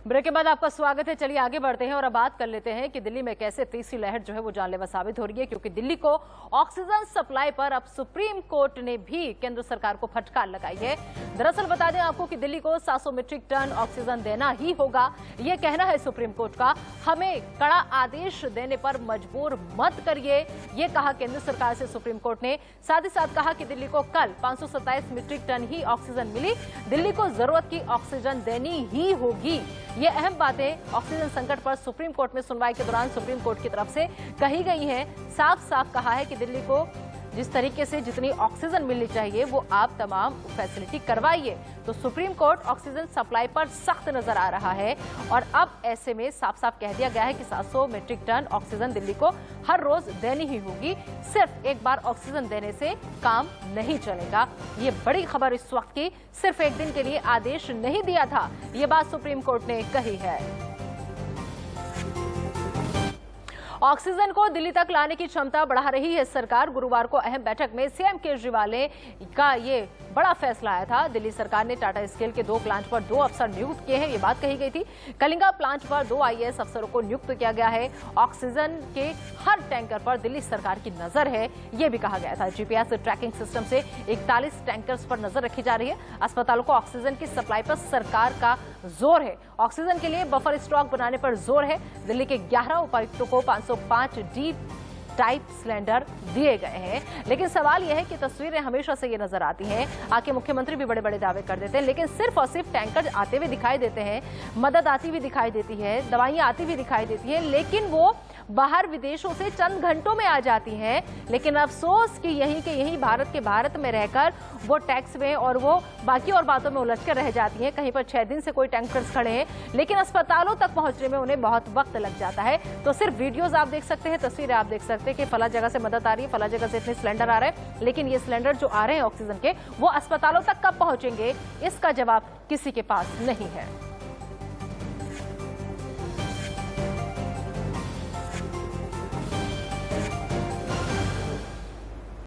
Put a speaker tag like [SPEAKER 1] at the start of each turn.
[SPEAKER 1] Break के बाद आपका स्वागत है। चलिए आगे बढ़ते हैं और अब बात कर लेते हैं कि दिल्ली में कैसे तीसरी लहर जो है वो जानलेवा साबित हो रही है, क्योंकि दिल्ली को ऑक्सीजन सप्लाई पर अब सुप्रीम कोर्ट ने भी केंद्र सरकार को फटकार लगाई है। दरअसल बता दें आपको कि दिल्ली को 700 मीट्रिक टन ऑक्सीजन देना ही होगा, यह कहना है सुप्रीम कोर्ट का। हमें कड़ा आदेश देने पर मजबूर मत करिए, ये कहा केंद्र सरकार से सुप्रीम कोर्ट ने। साथ ही साथ कहा कि दिल्ली को कल 527 मीट्रिक टन ही ऑक्सीजन मिली, दिल्ली को जरूरत की ऑक्सीजन देनी ही होगी। ये अहम बातें ऑक्सीजन संकट पर सुप्रीम कोर्ट में सुनवाई के दौरान सुप्रीम कोर्ट की तरफ से कही गई हैं। साफ साफ कहा है कि दिल्ली को जिस तरीके से जितनी ऑक्सीजन मिलनी चाहिए वो आप तमाम फैसिलिटी करवाइए। तो सुप्रीम कोर्ट ऑक्सीजन सप्लाई पर सख्त नजर आ रहा है और अब ऐसे में साफ साफ कह दिया गया है कि 700 मीट्रिक टन ऑक्सीजन दिल्ली को हर रोज देनी ही होगी। सिर्फ एक बार ऑक्सीजन देने से काम नहीं चलेगा। ये बड़ी खबर इस वक्त की, सिर्फ एक दिन के लिए आदेश नहीं दिया था, ये बात सुप्रीम कोर्ट ने कही है। ऑक्सीजन को दिल्ली तक लाने की क्षमता बढ़ा रही है सरकार। गुरुवार को अहम बैठक में सीएम केजरीवाल का ये बड़ा फैसला आया था। दिल्ली सरकार ने टाटा स्टील के 2 प्लांट पर 2 अफसर नियुक्त किए हैं, ये बात कही गई थी। कलिंगा प्लांट पर 2 आईएएस अफसरों को नियुक्त किया गया है। ऑक्सीजन के हर टैंकर पर दिल्ली सरकार की नजर है, ये भी कहा गया था। जीपीएस ट्रैकिंग सिस्टम से 41 टैंकर्स पर नजर रखी जा रही है। अस्पतालों को ऑक्सीजन की सप्लाई पर सरकार का जोर है। ऑक्सीजन के लिए बफर स्टॉक बनाने पर जोर है। दिल्ली के 11 उपायुक्तों को 505 डीप टाइप सिलेंडर दिए गए हैं। लेकिन सवाल यह है कि तस्वीरें हमेशा से ये नजर आती हैं, आके मुख्यमंत्री भी बड़े बड़े दावे कर देते हैं, लेकिन सिर्फ और सिर्फ टैंकर आते हुए दिखाई देते हैं, मदद आती हुई दिखाई देती है, दवाइयां आती हुई दिखाई देती है, लेकिन वो बाहर विदेशों से चंद घंटों में आ जाती हैं। लेकिन अफसोस कि यहीं भारत में रहकर वो टैक्स में और वो बाकी और बातों में उलझकर रह जाती हैं। कहीं पर 6 दिन से कोई टैंकर्स खड़े हैं, लेकिन अस्पतालों तक पहुंचने में उन्हें बहुत वक्त लग जाता है। तो सिर्फ वीडियोज आप देख सकते हैं, तस्वीरें आप देख सकते हैं कि फला जगह से मदद आ रही है, फला जगह से इतने सिलेंडर आ रहे हैं, लेकिन ये सिलेंडर जो आ रहे हैं ऑक्सीजन के, वो अस्पतालों तक कब पहुंचेंगे, इसका जवाब किसी के पास नहीं है।